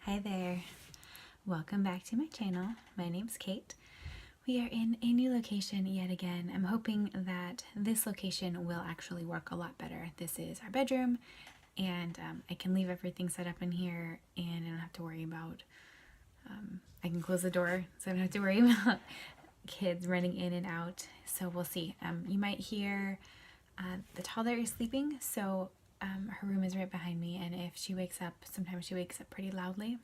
Hi there, welcome back to my channel. My name's Kate. We are in a new location yet again. I'm hoping that this location will actually work a lot better. This is our bedroom and I can leave everything set up in here and I don't have to worry about, I can close the door so I don't have to worry about kids running in and out. So we'll see. You might hear the toddler is sleeping, so her room is right behind me, and if she wakes up, sometimes she wakes up pretty loudly.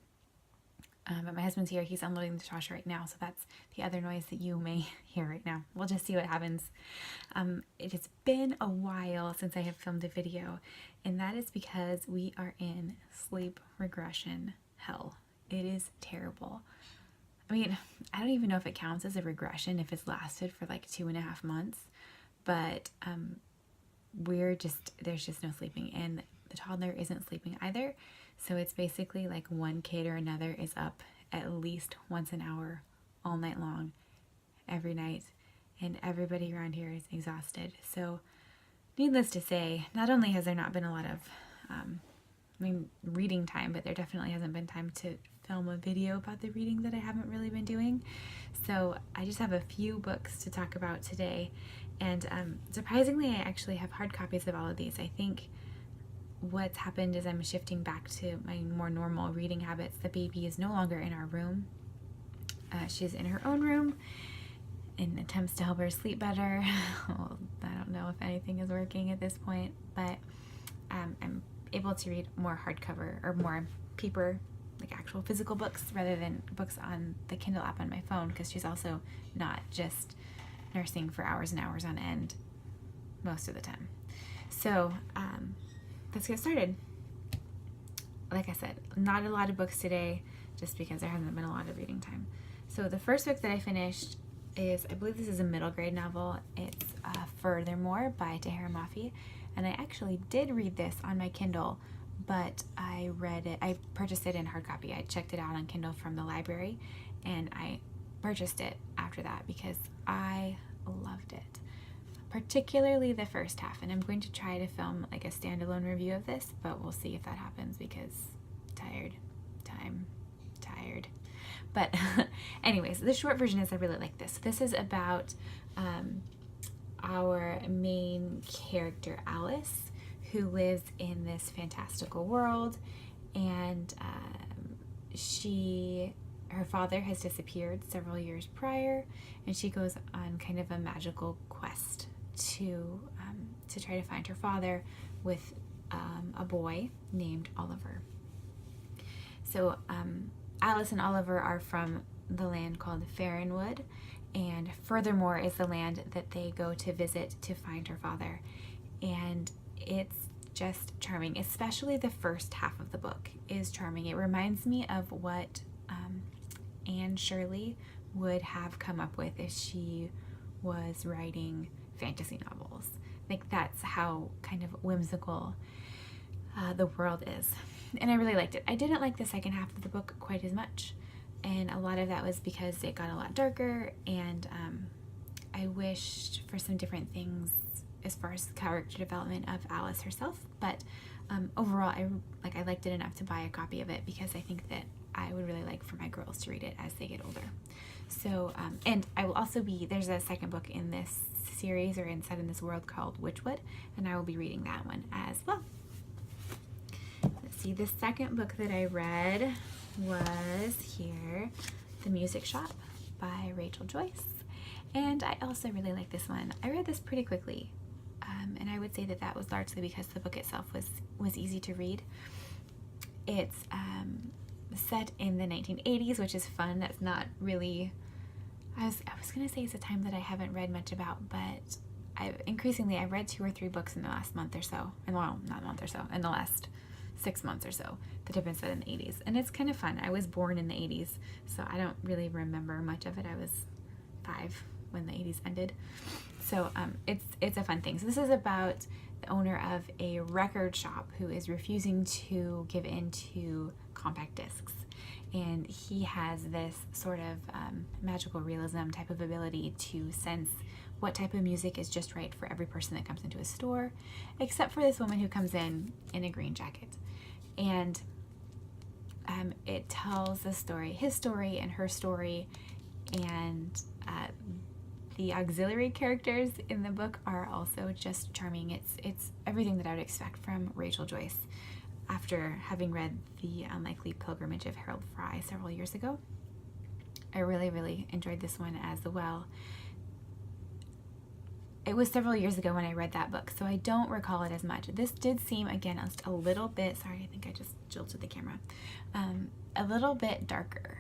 But my husband's here, he's unloading the dishwasher right now, so that's the other noise that you may hear right now. We'll just see what happens. It has been a while since I have filmed a video, and that is because we are in sleep regression hell. It is terrible. I mean, I don't even know if it counts as a regression if it's lasted for like 2.5 months, but there's just no sleeping, and the toddler isn't sleeping either. So it's basically like one kid or another is up at least once an hour all night long, every night, and everybody around here is exhausted. So needless to say, not only has there not been a lot of reading time, but there definitely hasn't been time to film a video about the reading that I haven't really been doing. So I just have a few books to talk about today, and surprisingly I actually have hard copies of all of these. I think what's happened is I'm shifting back to my more normal reading habits. The baby is no longer in our room. She's in her own room in attempts to help her sleep better. Well, I don't know if anything is working at this point, but I'm able to read more hardcover or more paper, like actual physical books, rather than books on the Kindle app on my phone, because she's also not just nursing for hours and hours on end most of the time. So let's get started. Like I said, not a lot of books today just because there hasn't been a lot of reading time. So the first book that I finished is, I believe this is a middle grade novel. It's Furthermore by Tehereh Mafi, and I actually did read this on my Kindle, but I purchased it in hard copy. I checked it out on Kindle from the library and I purchased it after that because I loved it, particularly the first half. And I'm going to try to film like a standalone review of this, but we'll see if that happens because tired. But anyways, the short version is I really like this. This is about our main character, Alice, who lives in this fantastical world, and her father has disappeared several years prior, and she goes on kind of a magical quest to try to find her father with a boy named Oliver. So Alice and Oliver are from the land called Farrenwood, and Furthermore is the land that they go to visit to find her father. And it's just charming, especially the first half of the book is charming. It reminds me of what Anne Shirley would have come up with if she was writing fantasy novels. Like, that's how kind of whimsical the world is, and I really liked it. I didn't like the second half of the book quite as much, and a lot of that was because it got a lot darker, and I wished for some different things as far as character development of Alice herself. But overall, I liked it enough to buy a copy of it because I think that I would really like for my girls to read it as they get older. So and I will also there's a second book in this series, or set in this world, called Witchwood, and I will be reading that one as well. Let's see, the second book that I read was The Music Shop by Rachel Joyce, and I also really like this one. I read this pretty quickly, and I would say that that was largely because the book itself was easy to read. It's set in the 1980s, which is fun. That's not really, I was gonna say it's a time that I haven't read much about, but I've read 2 or 3 books in the last month or so, and well, not month or so, in the last 6 months or so that have been set in the 80s, and it's kind of fun. I was born in the 80s, so I don't really remember much of it. I was 5 when the 80s ended, so it's a fun thing. So this is about the owner of a record shop who is refusing to give in to compact discs, and he has this sort of magical realism type of ability to sense what type of music is just right for every person that comes into a store, except for this woman who comes in a green jacket. And it tells the story, his story and her story, and the auxiliary characters in the book are also just charming. It's everything that I would expect from Rachel Joyce after having read The Unlikely Pilgrimage of Harold Fry several years ago. I really, really enjoyed this one as well. It was several years ago when I read that book, so I don't recall it as much. This did seem, again, just a little bit, sorry, I think I just jilted the camera, a little bit darker.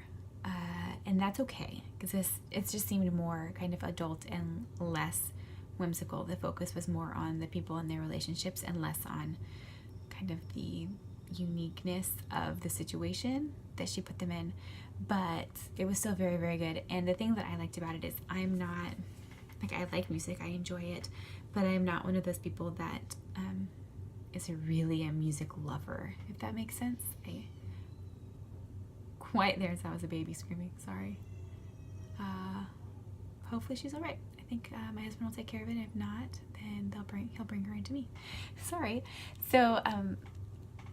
And that's okay, because it just seemed more kind of adult and less whimsical. The focus was more on the people and their relationships and less on kind of the uniqueness of the situation that she put them in. But it was still very, very good. And the thing that I liked about it is I'm not, like, I like music, I enjoy it, but I'm not one of those people that is really a music lover, if that makes sense. That was a baby screaming, sorry. Hopefully she's all right. I think my husband will take care of it. If not, then he'll bring her into me. Sorry. So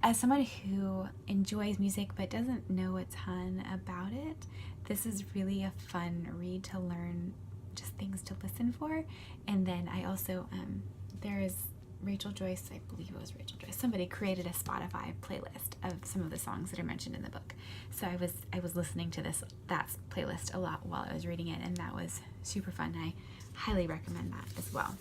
as someone who enjoys music but doesn't know a ton about it, this is really a fun read to learn just things to listen for. And then I also, there is Rachel Joyce, I believe it was Rachel Joyce, somebody created a Spotify playlist of some of the songs that are mentioned in the book. So I was listening to that playlist a lot while I was reading it, and that was super fun. I highly recommend that as well.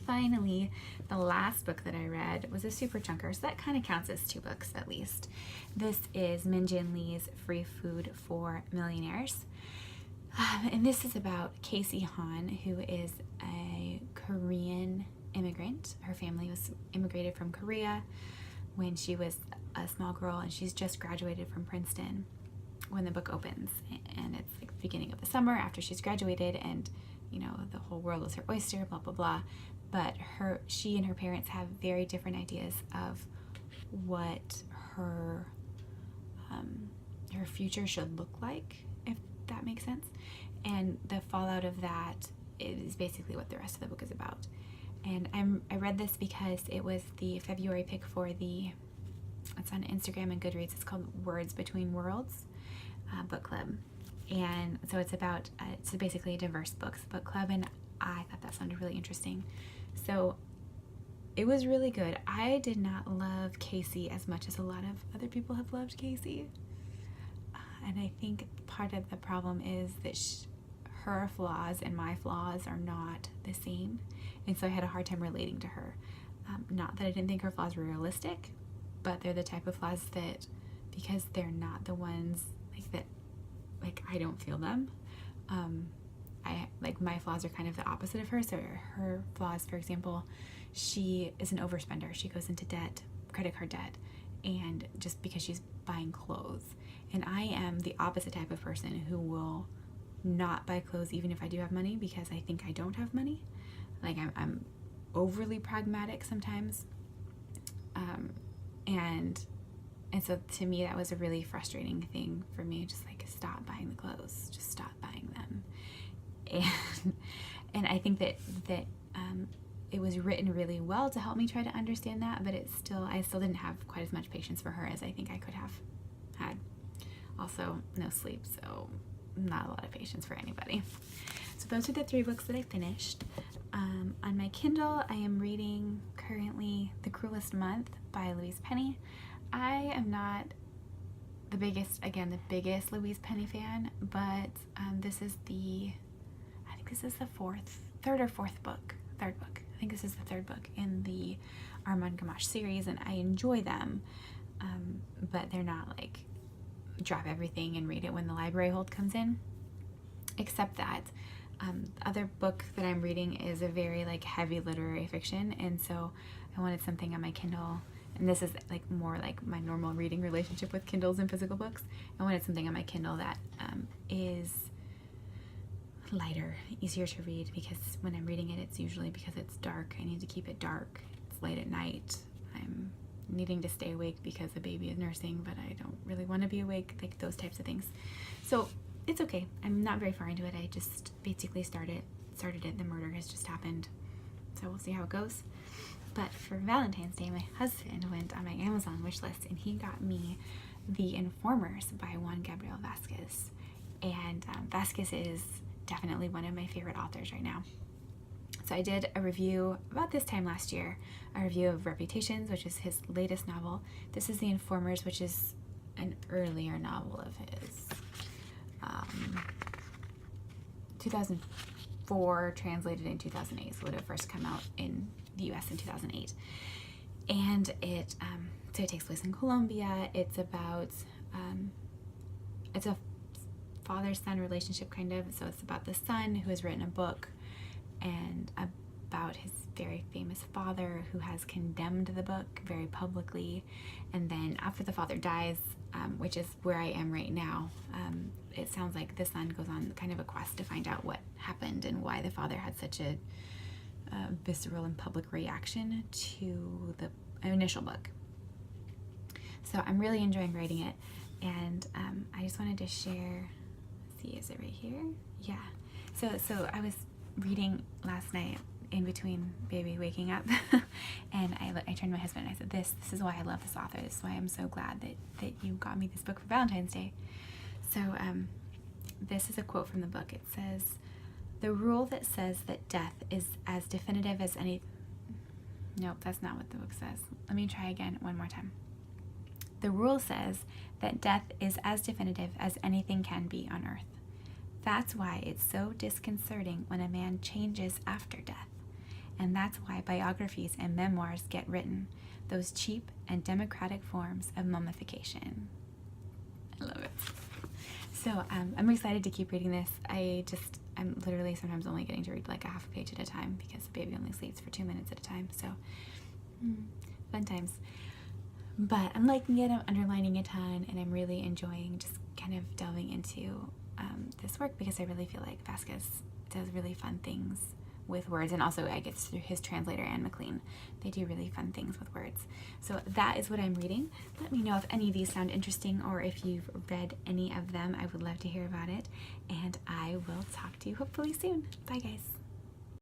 Finally, the last book that I read was a super chunker, so that kind of counts as 2 books at least. This is Min Jin Lee's Free Food for Millionaires. And this is about Casey Han, who is a Korean immigrant. Her family was immigrated from Korea when she was a small girl, and she's just graduated from Princeton when the book opens. And it's like the beginning of the summer after she's graduated, and the whole world is her oyster, blah blah blah. But she and her parents have very different ideas of what her future should look like, if that makes sense. And the fallout of that is basically what the rest of the book is about. And I read this because it was the February pick for it's on Instagram and Goodreads. It's called Words Between Worlds book club. And so it's about, it's basically a diverse books book club, and I thought that sounded really interesting. So it was really good. I did not love Casey as much as a lot of other people have loved Casey. And I think part of the problem is that her flaws and my flaws are not the same. And so I had a hard time relating to her. Not that I didn't think her flaws were realistic, but they're the type of flaws that, because they're not the ones I don't feel them. My flaws are kind of the opposite of her. So her flaws, for example, she is an overspender. She goes into debt, credit card debt, and just because she's buying clothes. And I am the opposite type of person who will not buy clothes even if I do have money, because I think I don't have money. I'm overly pragmatic sometimes. And so to me that was a really frustrating thing for me, just stop buying the clothes, just stop buying them. And I think that it was written really well to help me try to understand that, but I still didn't have quite as much patience for her as I think I could have had. Also, no sleep, so not a lot of patience for anybody. So those are the 3 books that I finished. On my Kindle, I am reading currently The Cruelest Month by Louise Penny. I am not the biggest Louise Penny fan, but this is the third or fourth book. I think this is the 3rd book in the Armand Gamache series, and I enjoy them, but they're not drop everything and read it when the library hold comes in, except that the other book that I'm reading is a very heavy literary fiction, and so I wanted something on my Kindle, and this is more my normal reading relationship with Kindles and physical books. I wanted something on my Kindle that is lighter, easier to read, because when I'm reading it, it's usually because it's dark. I need to keep it dark. It's late at night. I'm needing to stay awake because the baby is nursing, but I don't really want to be awake, those types of things. So it's okay. I'm not very far into it. I just basically started it. The murder has just happened, so we'll see how it goes. But for Valentine's Day, my husband went on my Amazon wish list, and he got me The Informers by Juan Gabriel Vasquez. And Vasquez is definitely one of my favorite authors right now. So I did a review about this time last year, a review of Reputations, which is his latest novel. This is The Informers, which is an earlier novel of his. 2004, translated in 2008, so it would have first come out in the US in 2008. And it takes place in Colombia. It's about, it's a father-son relationship kind of. So it's about the son who has written a book and about his very famous father who has condemned the book very publicly. And then after the father dies, which is where I am right now, it sounds like the son goes on kind of a quest to find out what happened and why the father had such a visceral and public reaction to the initial book. So I'm really enjoying writing it, and I just wanted to share. Let's see, is it right here? Yeah. So I was reading last night in between baby waking up, and I turned to my husband and I said, "This is why I love this author. This is why I'm so glad that you got me this book for Valentine's Day." So this is a quote from the book. It says, "The rule that says that death is as definitive as any..." Nope, that's not what the book says. Let me try again one more time. "The rule says that death is as definitive as anything can be on earth. That's why it's so disconcerting when a man changes after death. And that's why biographies and memoirs get written, those cheap and democratic forms of mummification." I love it. So I'm excited to keep reading this. I'm literally sometimes only getting to read like a half a page at a time because the baby only sleeps for 2 minutes at a time. So fun times. But I'm liking it, I'm underlining a ton, and I'm really enjoying just kind of delving into this work because I really feel like Vasquez does really fun things with words, and also I guess through his translator, Anne McLean, they do really fun things with words. So that is what I'm reading. Let me know if any of these sound interesting or if you've read any of them. I would love to hear about it, and I will talk to you hopefully soon. Bye guys.